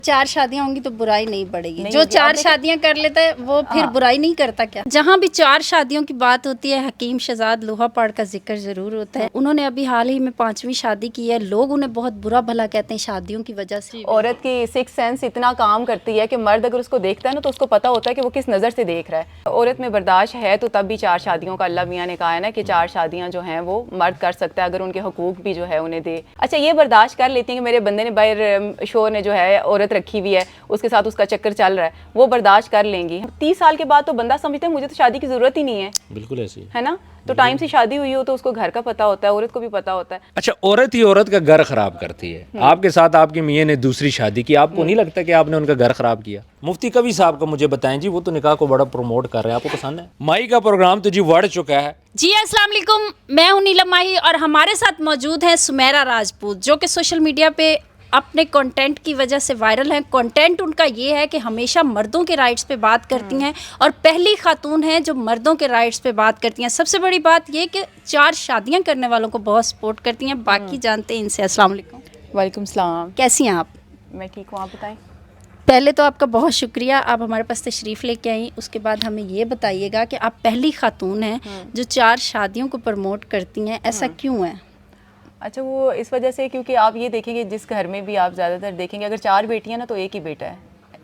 4 शादियां होंगी तो बुराई नहीं बढ़ेगी। जो 4 शादियां कर लेता है वो फिर बुराई नहीं करता क्या? जहाँ भी 4 शादियों की बात होती है हकीम शहजाद लोहापड़ का जिक्र जरूर होता है। उन्होंने अभी हाल ही में 5वीं शादी की है। लोग उन्हें बहुत बुरा भला कहते हैं शादियों की वजह से। औरत की सिक्स सेंस इतना काम करती है कि मर्द अगर उसको देखता है ना तो उसको पता होता है कि वो किस नज़र से देख रहा है। औरत में बर्दाश्त है तो तब भी 4 शादियों का अल्लाह मियाँ ने कहा है ना कि 4 शादियाँ जो हैं वो मर्द कर सकता है अगर उनके हुकूक भी जो है उन्हें दे। अच्छा, ये बर्दाश्त कर लेती हैं कि मेरे बंदे ने बाहर शोर ने जो है औरत रखी हुई है, उसके साथ उसका चक्कर चल रहा है, वो बर्दाश्त कर लेंगी। 30 साल के बाद तो बंदा समझता है मुझे तो शादी की ज़रूरत ही नहीं है। बिल्कुल ऐसी है ना, तो टाइम से शादी हुई हो तो उसको घर का पता होता है, औरत को भी पता होता है। अच्छा, औरत ही औरत का घर खराब करती है। आपके साथ आपके मियाँ ने दूसरी शादी की, आपको नहीं लगता कि आपने उनका घर खराब किया? मुफ्ती कबीर साहब का मुझे बताएं जी, वो तो निकाह को बड़ा प्रमोट कर रहे हैं, आपको पसंद है? माई का प्रोग्राम तो जी बढ़ चुका है जी। अस्सलाम वालेकुम, मैं हूं नीलम माही और हमारे साथ मौजूद है सुमेरा राजपूत, जो कि सोशल मीडिया पे अपने कंटेंट की वजह से वायरल हैं। कंटेंट उनका ये है कि हमेशा मर्दों के राइट्स पे बात करती हैं और पहली खातून हैं जो मर्दों के राइट्स पे बात करती हैं। सबसे बड़ी बात ये कि 4 शादियां करने वालों को बहुत सपोर्ट करती हैं। बाकी जानते हैं इनसे। अस्सलाम वालेकुम। वालेकुम सलाम। कैसी हैं आप? मैं ठीक हूँ, आप बताएं। पहले तो आपका बहुत शुक्रिया, आप हमारे पास तशरीफ़ लेके आई। उसके बाद हमें ये बताइएगा कि आप पहली खातून हैं जो 4 शादियों को प्रमोट करती हैं, ऐसा क्यों है? अच्छा, वो इस वजह से क्योंकि आप ये देखेंगे जिस घर में भी आप ज़्यादातर देखेंगे अगर 4 बेटियां ना तो एक ही बेटा है।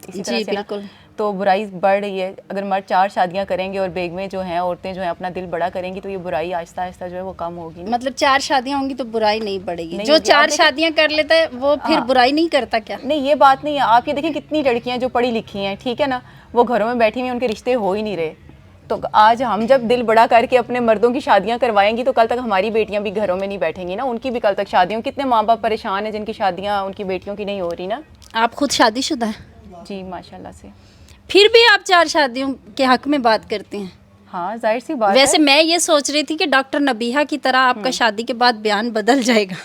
इसी तरह से बिल्कुल। तो बुराई बढ़ रही है। अगर मर्द 4 शादियां करेंगे और बेगमें जो हैं, औरतें जो हैं अपना दिल बड़ा करेंगी तो ये बुराई आहिस्ता आहिस्ता जो है वो कम होगी। मतलब 4 शादियां होंगी तो बुराई नहीं बढ़ेगी। जो 4 शादियां कर लेता है वो फिर बुराई नहीं करता क्या? नहीं, ये बात नहीं है। आप ये देखें कितनी लड़कियां जो पढ़ी लिखी हैं, ठीक है ना, वो घरों में बैठी हुई, उनके रिश्ते हो ही नहीं रहे। तो आज हम जब दिल बड़ा करके अपने मर्दों की शादियां करवाएंगी तो कल तक हमारी बेटियां भी घरों में नहीं बैठेंगी ना, उनकी भी कल तक शादियां। कितने माँ बाप परेशान हैं जिनकी शादियां उनकी बेटियों की नहीं हो रही ना। आप खुद शादीशुदा हैं? जी माशाल्लाह से। फिर भी आप 4 शादियों के हक में बात करते हैं? हाँ, जाहिर सी बात वैसे है। मैं ये सोच रही थी कि डॉक्टर नबीहा की तरह आपका शादी के बाद बयान बदल जाएगा।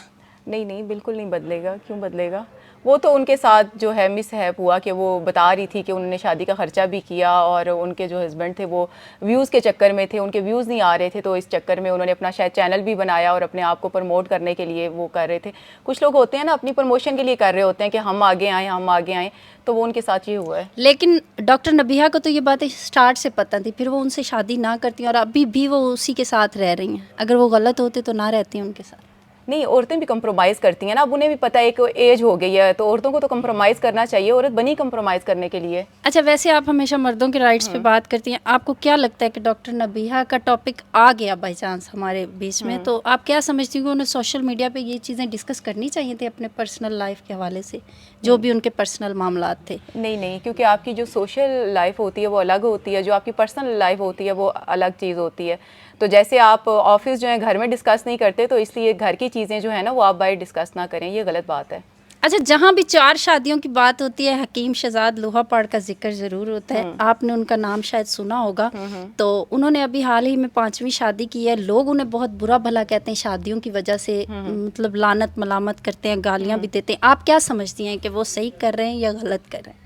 नहीं नहीं, बिल्कुल नहीं बदलेगा। क्यों बदलेगा? वो तो उनके साथ जो है मिसहैप हुआ कि वो बता रही थी कि उन्होंने शादी का ख़र्चा भी किया और उनके जो हस्बैंड थे वो व्यूज़ के चक्कर में थे, उनके व्यूज़ नहीं आ रहे थे, तो इस चक्कर में उन्होंने अपना शायद चैनल भी बनाया और अपने आप को प्रमोट करने के लिए वो कर रहे थे। कुछ लोग होते हैं ना अपनी प्रमोशन के लिए कर रहे होते हैं कि हम आगे आएँ, हम आगे आएँ, तो वो उनके साथ ये हुआ है। लेकिन डॉक्टर नबीहा को तो ये बातें स्टार्ट से पता थी, फिर वो उनसे शादी ना करती और अभी भी वो उसी के साथ रह रही हैं। अगर वो गलत होते तो ना रहती हैं उनके साथ। नहीं, औरतें भी कंप्रोमाइज़ करती हैं ना, अब उन्हें भी पता है एक एज हो गई है तो औरतों को तो कंप्रोमाइज़ करना चाहिए। औरत बनी कंप्रोमाइज़ करने के लिए। अच्छा, वैसे आप हमेशा मर्दों के राइट्स पे बात करती हैं, आपको क्या लगता है कि डॉक्टर नबीहा का टॉपिक आ गया बाई चांस हमारे बीच में, तो आप क्या समझती हैं कि उन्हें सोशल मीडिया पे ये चीज़ें डिस्कस करनी चाहिए थी अपने पर्सनल लाइफ के हवाले से, जो भी उनके पर्सनल मामलात थे? नहीं नहीं, क्योंकि आपकी जो सोशल लाइफ होती है वो अलग होती है, जो आपकी पर्सनल लाइफ होती है वो अलग चीज़ होती है। तो जैसे आप ऑफिस जो है घर में डिस्कस नहीं करते, तो इसलिए घर की चीज़ें जो है ना वो आप बाहर डिस्कस ना करें, ये गलत बात है। अच्छा, जहाँ भी 4 शादियों की बात होती है हकीम शहजाद लोहापड़ का जिक्र ज़रूर होता है। आपने उनका नाम शायद सुना होगा। तो उन्होंने अभी हाल ही में 5वीं शादी की है। लोग उन्हें बहुत बुरा भला कहते हैं शादियों की वजह से, मतलब लानत मलामत करते हैं, गालियाँ भी देते हैं। आप क्या समझती हैं कि वो सही कर रहे हैं या गलत कर रहे हैं?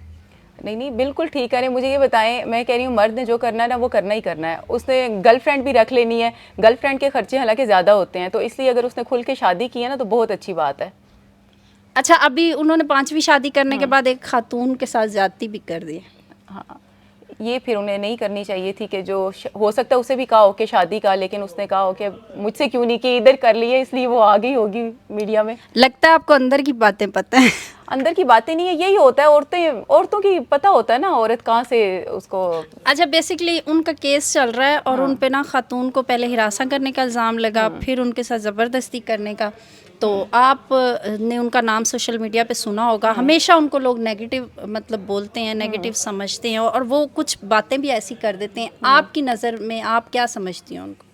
नहीं नहीं, बिल्कुल ठीक करें। मुझे ये बताएं, मैं कह रही हूँ मर्द ने जो करना है ना वो करना ही करना है। उसने गर्लफ्रेंड भी रख लेनी है, गर्लफ्रेंड के खर्चे हालांकि ज़्यादा होते हैं, तो इसलिए अगर उसने खुल के शादी की है ना तो बहुत अच्छी बात है। अच्छा, अभी उन्होंने 5वीं शादी करने के बाद एक खातून के साथ ज्यादती भी कर दी। हाँ, ये फिर उन्हें नहीं करनी चाहिए थी कि जो हो सकता है उसे भी कहा हो कि शादी का, लेकिन उसने कहा हो कि मुझसे क्यों नहीं की, इधर कर लिए, इसलिए वो आ गई होगी मीडिया में। लगता है आपको अंदर की बातें पता है। अंदर की बातें नहीं है, यही होता है। औरतों की पता होता है ना औरत कहाँ से उसको। अच्छा, बेसिकली उनका केस चल रहा है और उन पे ना खातून को पहले हिरासा करने का इल्ज़ाम लगा, फिर उनके साथ ज़बरदस्ती करने का। तो आप ने उनका नाम सोशल मीडिया पे सुना होगा। हमेशा उनको लोग नेगेटिव मतलब बोलते हैं, नेगेटिव समझते हैं और वो कुछ बातें भी ऐसी कर देते हैं। आपकी नज़र में आप क्या समझती हैं उनको?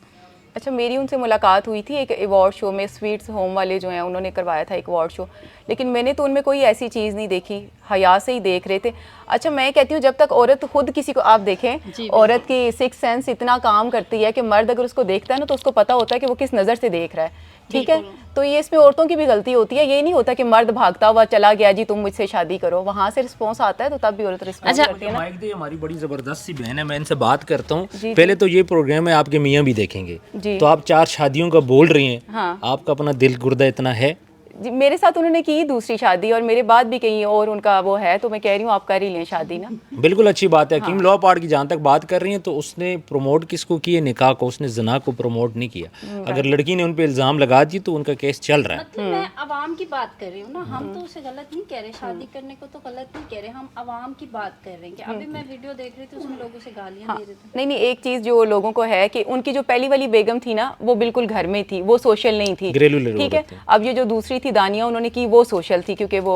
अच्छा, मेरी उनसे मुलाकात हुई थी एक अवार्ड शो में, स्वीट्स होम वाले जो हैं उन्होंने करवाया था एक अवार्ड शो, लेकिन मैंने तो उनमें कोई ऐसी चीज़ नहीं देखी, हया से ही देख रहे थे। अच्छा, मैं कहती हूँ जब तक औरत खुद किसी को, आप देखें औरत की सिक्स सेंस इतना काम करती है कि मर्द अगर उसको देखता है ना तो उसको पता होता है कि वो किस नज़र से देख रहा है, ठीक है। तो ये इसमें औरतों की भी गलती होती है। ये नहीं होता कि मर्द भागता हुआ चला गया जी तुम मुझसे शादी करो, वहाँ से रिस्पॉन्स आता है तो तब भी औरत रिस्पॉन्स करती है ना। माइक दे, हमारी बड़ी ज़बरदस्त सी बहन है, मैं इनसे बात करता हूँ। पहले तो ये प्रोग्राम है आपके मियाँ भी देखेंगे, तो आप 4 शादियों का बोल रही हैं। हाँ। आपका अपना दिल गुर्दा इतना है? جی میرے ساتھ انہوں نے کی دوسری شادی اور میرے بعد بھی کہیں اور ان کا وہ ہے, تو میں کہہ رہی ہوں آپ کر ہی لیں شادی نا. بالکل اچھی بات ہے. حکیم لا پارٹ کی جہاں تک بات کر رہی ہیں تو اس نے پروموٹ کس کو کیا, نکاح کو, اس نے زنا کو پروموٹ نہیں کیا. اگر لڑکی نے ان پہ الزام لگا دی تو ان کا کیس چل رہا ہے. مطلب میں عوام کی بات کر رہی ہوں نا, ہم تو اسے غلط نہیں کہہ رہے, شادی کرنے کو تو غلط نہیں کہہ رہے, ہم عوام کی بات کر رہے ہیں. کہ ابھی میں ویڈیو دیکھ رہی تھی اس میں لوگوں سے گالیاں دے رہے تھے. نہیں ایک چیز جو لوگوں کو ہے کہ ان کی جو پہلی والی بیگم تھی نا وہ بالکل گھر میں تھی, وہ سوشل نہیں تھی, ٹھیک ہے. اب یہ جو دوسری تھی دانیہ انہوں نے کی وہ سوشل تھی کیونکہ وہ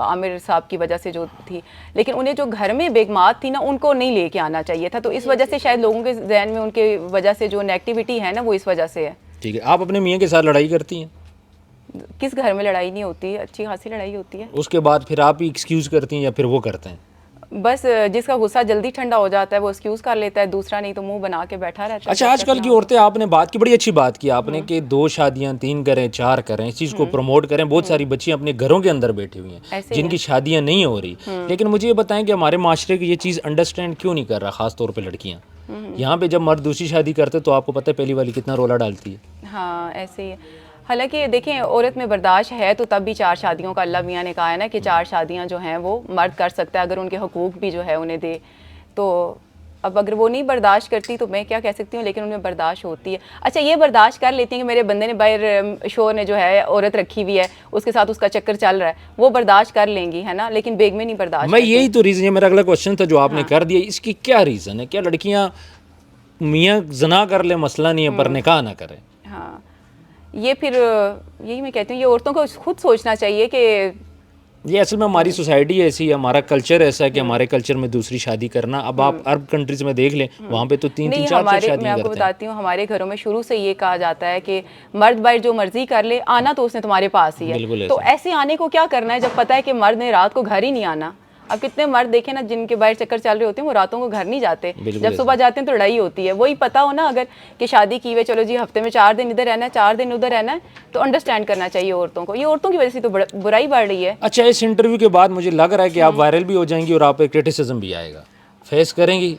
عامر صاحب کی وجہ سے جو تھی, لیکن انہیں جو گھر میں بیگمات تھی نا ان کو نہیں لے کے آنا چاہیے تھا. تو اس وجہ سے شاید لوگوں کے ذہن میں ان کے وجہ سے جو نیگیٹیوٹی ہے نا وہ اس وجہ سے ہے. ٹھیک ہے. آپ اپنے میاں کے ساتھ لڑائی کرتی ہیں؟ کس گھر میں لڑائی نہیں ہوتی, اچھی خاصی لڑائی ہوتی ہے. اس کے بعد پھر آپ ہی ایکسکیوز کرتی ہیں یا پھر وہ کرتے ہیں؟ بس جس کا غصہ جلدی ٹھنڈا ہو جاتا ہے وہ ایکسکیوز کر لیتا ہے, دوسرا نہیں تو منہ بنا کے بیٹھا رہتا ہے. اچھا آج کل کی عورتیں, آپ نے بات کی, بڑی اچھی بات کی آپ نے کہ 2 شادیاں 3 کریں 4 کریں, اس چیز کو پروموٹ کریں. بہت ساری بچیاں اپنے گھروں کے اندر بیٹھی ہوئی ہیں جن کی شادیاں نہیں ہو رہی. لیکن مجھے یہ بتائیں کہ ہمارے معاشرے کی یہ چیز انڈرسٹینڈ کیوں نہیں کر رہا, خاص طور پہ لڑکیاں. یہاں پہ جب مرد دوسری شادی کرتے تو آپ کو پتہ ہے پہلی والی کتنا رولا ڈالتی ہے. ہاں ایسے ہی ہے. حالانکہ دیکھیں عورت میں برداشت ہے تو تب بھی 4 شادیوں کا اللہ میاں نے کہا ہے نا کہ 4 شادیاں جو ہیں وہ مرد کر سکتا ہے اگر ان کے حقوق بھی جو ہے انہیں دے. تو اب اگر وہ نہیں برداشت کرتی تو میں کیا کہہ سکتی ہوں, لیکن ان میں برداشت ہوتی ہے. اچھا یہ برداشت کر لیتی ہیں کہ میرے بندے نے باہر شوہر نے جو ہے عورت رکھی ہوئی ہے اس کے ساتھ اس کا چکر چل رہا ہے, وہ برداشت کر لیں گی ہے نا, لیکن بیگ میں نہیں برداشت. میں یہی تو ریزن ہے, میرا اگلا کوشچن تھا جو آپ نے کر دیا, اس کی کیا ریزن ہے؟ کیا لڑکیاں میاں زنا کر لیں مسئلہ نہیں ہے پر نکاح نہ کریں؟ ہاں یہ پھر یہی میں کہتی ہوں یہ عورتوں کو خود سوچنا چاہیے کہ یہ اصل میں ہماری سوسائٹی ایسی ہے, ہمارا کلچر ایسا ہے کہ ہمارے کلچر میں دوسری شادی کرنا, اب آپ عرب کنٹریز میں دیکھ لیں وہاں پہ تو 3-3 4-4 شادیاں کرتے ہیں. میں آپ کو بتاتی ہوں ہمارے گھروں میں شروع سے یہ کہا جاتا ہے کہ مرد باہر جو مرضی کر لے, آنا تو اس نے تمہارے پاس ہی ہے. تو ایسے آنے کو کیا کرنا ہے جب پتہ ہے کہ مرد نے رات کو گھر ہی نہیں آنا. اب کتنے مرد دیکھیں نا جن کے باہر چکر چل رہے ہوتے ہیں وہ راتوں کو گھر نہیں جاتے, جب صبح جاتے ہیں تو لڑائی ہوتی ہے. وہی پتہ ہو نا اگر کہ شادی کی ہوئے چلو جی ہفتے میں 4 دن ادھر رہنا ہے 4 دن ادھر رہنا ہے, تو انڈرسٹینڈ کرنا چاہیے عورتوں کو. یہ عورتوں کی وجہ سے تو برائی بڑھ رہی ہے. اچھا اس انٹرویو کے بعد مجھے لگ رہا ہے کہ آپ وائرل بھی ہو جائیں گی اور آپ پہ کرٹیسزم بھی آئے گا, فیس کریں گی؟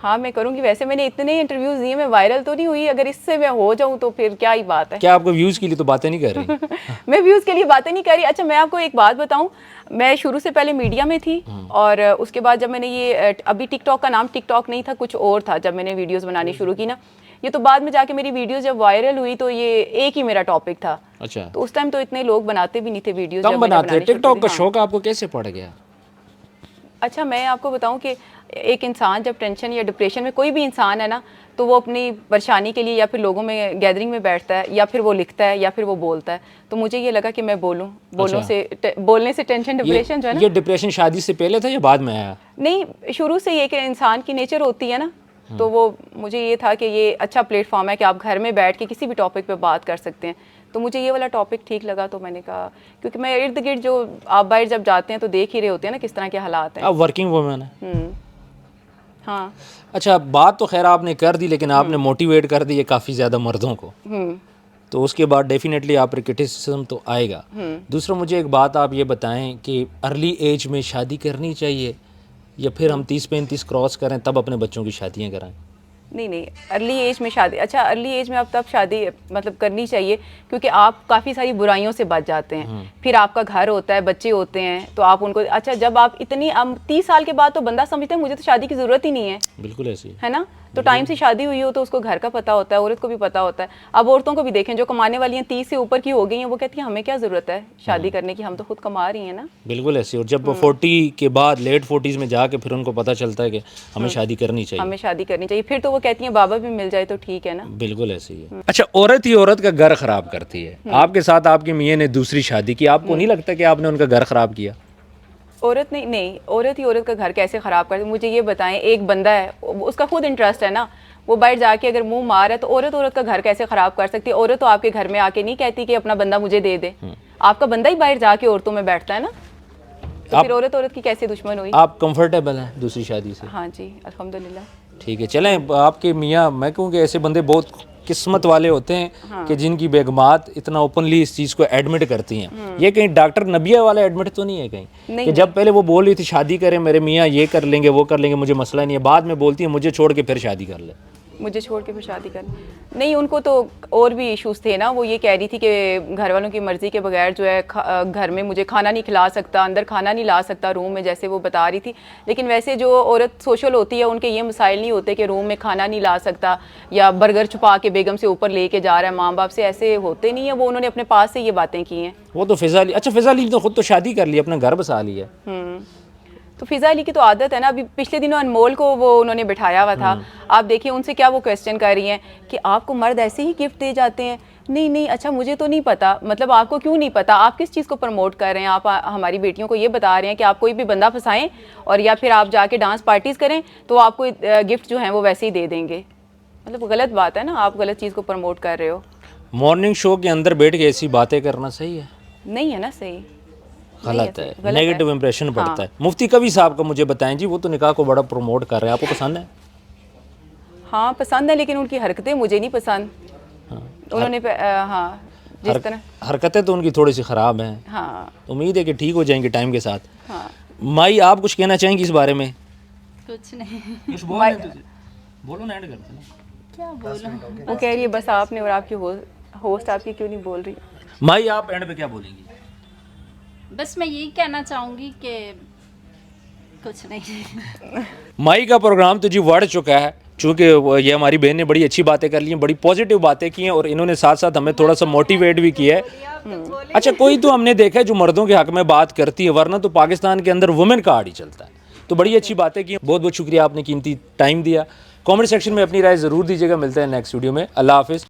ہاں میں کروں گی. ویسے میں نے اتنے انٹرویوز دیے, میں وائرل تو نہیں ہوئی, اگر اس سے میں ہو جاؤں تو پھر کیا ہی بات ہے. کیا آپ کو ویوز کے لیے تو باتیں نہیں کر رہی؟ میں ویوز کے لیے باتیں نہیں کر رہی. اچھا میں آپ کو ایک بات بتاؤں, میں شروع سے پہلے میڈیا میں تھی اور اس کے بعد جب میں نے یہ ابھی ٹک ٹاک کا نام ٹک ٹاک نہیں تھا, کچھ اور تھا جب میں نے ویڈیوز بنانی شروع کی نا, یہ تو بعد میں جا کے میری ویڈیوز جب وائرل ہوئی تو یہ ایک ہی میرا ٹاپک تھا. اچھا تو اس ٹائم تو اتنے لوگ بناتے بھی نہیں تھے ویڈیوز. کم بناتے. ٹک ٹاک کا شوق آپ کو کیسے پڑ گیا؟ اچھا میں آپ کو بتاؤں کہ ایک انسان جب ٹینشن یا ڈپریشن میں, کوئی بھی انسان ہے نا, تو وہ اپنی پریشانی کے لیے یا پھر لوگوں میں گیدرنگ میں بیٹھتا ہے یا پھر وہ لکھتا ہے یا پھر وہ بولتا ہے. تو مجھے یہ لگا کہ میں بولوں, بولنے سے ٹینشن ڈپریشن جو ہے نا. یہ ڈپریشن شادی سے پہلے تھا یا بعد میں آیا؟ نہیں شروع سے یہ کہ انسان کی نیچر ہوتی ہے نا, تو وہ مجھے یہ تھا کہ یہ اچھا پلیٹ فارم ہے کہ آپ گھر میں بیٹھ کے کسی بھی ٹاپک پہ بات کر سکتے ہیں. تو مجھے یہ والا ٹاپک ٹھیک لگا تو میں نے کہا, کیونکہ میں ارد گرد جو آپ باہر جب جاتے ہیں تو دیکھ ہی رہے ہوتے ہیں نا کس طرح کے حالات ہیں. آپ ورکنگ وومن ہیں؟ ہاں. اچھا بات تو خیر آپ نے کر دی, لیکن آپ نے موٹیویٹ کر دی کافی زیادہ مردوں کو, تو اس کے بعد ڈیفینیٹلی آپ پر کرٹیسزم تو آئے گا. دوسرا مجھے ایک بات آپ یہ بتائیں کہ ارلی ایج میں شادی کرنی چاہیے یا پھر ہم 30-35 کراس کریں تب اپنے بچوں کی شادیاں کرائیں؟ نہیں ارلی ایج میں شادی, اچھا ارلی ایج میں اب تب شادی مطلب کرنی چاہیے کیونکہ آپ کافی ساری برائیوں سے بچ جاتے ہیں. پھر آپ کا گھر ہوتا ہے, بچے ہوتے ہیں, تو آپ ان کو, اچھا جب آپ اتنی 30 سال کے بعد تو بندہ سمجھتے ہیں مجھے تو شادی کی ضرورت ہی نہیں ہے. بالکل ایسی ہے نا, تو ٹائم سے شادی ہوئی ہو تو اس کو گھر کا پتہ ہوتا ہے, عورت کو بھی پتہ ہوتا ہے. اب عورتوں کو بھی دیکھیں جو کمانے والی ہیں 30 سے اوپر کی ہو گئی ہیں, وہ کہتی ہیں ہمیں کیا ضرورت ہے شادی کرنے کی, ہم تو خود کما رہی ہیں نا. بالکل ایسی. اور جب 40 کے بعد لیٹ 40s میں جا کے پھر ان کو پتہ چلتا ہے کہ ہمیں شادی کرنی چاہیے, ہمیں شادی کرنی چاہیے, پھر تو وہ کہتی ہیں بابا بھی مل جائے تو ٹھیک ہے نا. بالکل ایسی ہے. اچھا عورت ہی عورت کا گھر خراب کرتی ہے. آپ کے ساتھ آپ کے میاں نے دوسری شادی کی, آپ کو نہیں لگتا کہ آپ نے ان کا گھر خراب کیا؟ عورت نہیں, عورت ہی عورت کا گھر کیسے خراب کرتی؟ مجھے یہ بتائیں, ایک بندہ ہے اس کا خود انٹرسٹ ہے نا, وہ باہر جا کے اگر منہ مار ہے تو عورت کا گھر کیسے خراب کر سکتی ہے؟ عورت تو آپ کے گھر میں آ کے نہیں کہتی کہ اپنا بندہ مجھے دے دے, آپ کا بندہ ہی باہر جا کے عورتوں میں بیٹھتا ہے نا, تو پھر عورت کی کیسے دشمن ہوئی؟ آپ کمفرٹیبل ہیں دوسری شادی سے؟ ہاں جی الحمدللہ. ٹھیک ہے. چلیں آپ کے میاں, میں کہوں کہ ایسے بندے بہت قسمت والے ہوتے ہیں کہ جن کی بیگمات اتنا اوپنلی اس چیز کو ایڈمٹ کرتی ہیں. یہ کہیں ڈاکٹر نبیہ والا ایڈمٹ تو نہیں ہے کہیں کہ جب پہلے وہ بول رہی تھی شادی کریں میرے میاں یہ کر لیں گے وہ کر لیں گے مجھے مسئلہ نہیں ہے, بعد میں بولتی ہیں مجھے چھوڑ کے پھر شادی کر لیں؟ मुझे छोड़ के फिर शादी कर, नहीं उनको तो और भी इश्यूज़ थे ना। वो ये कह रही थी कि घर वालों की मर्ज़ी के बगैर जो है घर में मुझे खाना नहीं खिला सकता, अंदर खाना नहीं ला सकता रूम में, जैसे वो बता रही थी। लेकिन वैसे जो औरत सोशल होती है उनके ये मसाइल नहीं होते कि रूम में खाना नहीं ला सकता या बर्गर छुपा के बेगम से ऊपर लेके जा रहा है, माँ बाप से ऐसे होते नहीं है। वो उन्होंने अपने पास से ये बातें की हैं। वो तो फ़िज़ा अली, अच्छा फ़िज़ा अली ने तो खुद तो शादी कर ली, अपना घर बसा लिया। तो फ़िज़ा अली की तो आदत है ना। अभी पिछले दिनों अनमोल को वो उन्होंने बिठाया हुआ था, आप देखिए उनसे क्या वो क्वेश्चन कर रही हैं कि आपको मर्द ऐसे ही गिफ्ट दे जाते हैं। नहीं नहीं, अच्छा मुझे तो नहीं पता, मतलब आपको क्यों नहीं पता, आप किस चीज़ को प्रमोट कर रहे हैं? आप हमारी बेटियों को ये बता रहे हैं कि आप कोई भी बंदा फंसाएं और या फिर आप जाके डांस पार्टीज़ करें तो आपको गिफ्ट जो हैं वो वैसे ही दे देंगे। मतलब गलत बात है ना, आप गलत चीज़ को प्रमोट कर रहे हो। मॉर्निंग शो के अंदर बैठ के ऐसी बातें करना सही है? नहीं है ना सही, गलत है, नेगेटिव इंप्रेशन पड़ता है। मुफ्ती कवी साहब को मुझे बताएं जी, वो तो निकाह को बड़ा प्रमोट कर रहे हैं, आपको पसंद है? हाँ पसंद है, लेकिन उनकी हरकतें मुझे नहीं पसंद। उन्होंने हाँ जिस तरह हरकतें तो उनकी थोड़ी सी ख़राब हैं। हाँ उम्मीद है कि ठीक हो जाएंगी टाइम के साथ। हाँ माई आप कुछ कहना चाहेंगी इस बारे में? कुछ नहीं, कुछ बोलो ना, ऐड करते हैं। क्या बोलूं। वो कह रही है बस आपने, और आपकी होस्ट आपकी क्यों नहीं बोल रही? माई आप एंड पे क्या बोलेंगी? बस मैं यही कहना चाहूँगी कि कुछ नहीं। माई का प्रोग्राम तो जी बढ़ चुका है, चूँकि ये हमारी बहन ने बड़ी अच्छी बातें कर ली हैं, बड़ी पॉजिटिव बातें की हैं और इन्होंने साथ साथ हमें थोड़ा सा मोटिवेट भी किया है। अच्छा, कोई तो हमने देखा है जो मर्दों के हक में बात करती है, वरना तो पाकिस्तान के अंदर वुमेन कार्ड ही चलता है। तो बड़ी अच्छी बातें की, बहुत बहुत शुक्रिया, आपने कीमती टाइम दिया। कमेंट सेक्शन में अपनी राय ज़रूर दीजिएगा। मिलते हैं नेक्स्ट वीडियो में। अल्लाह हाफिज़।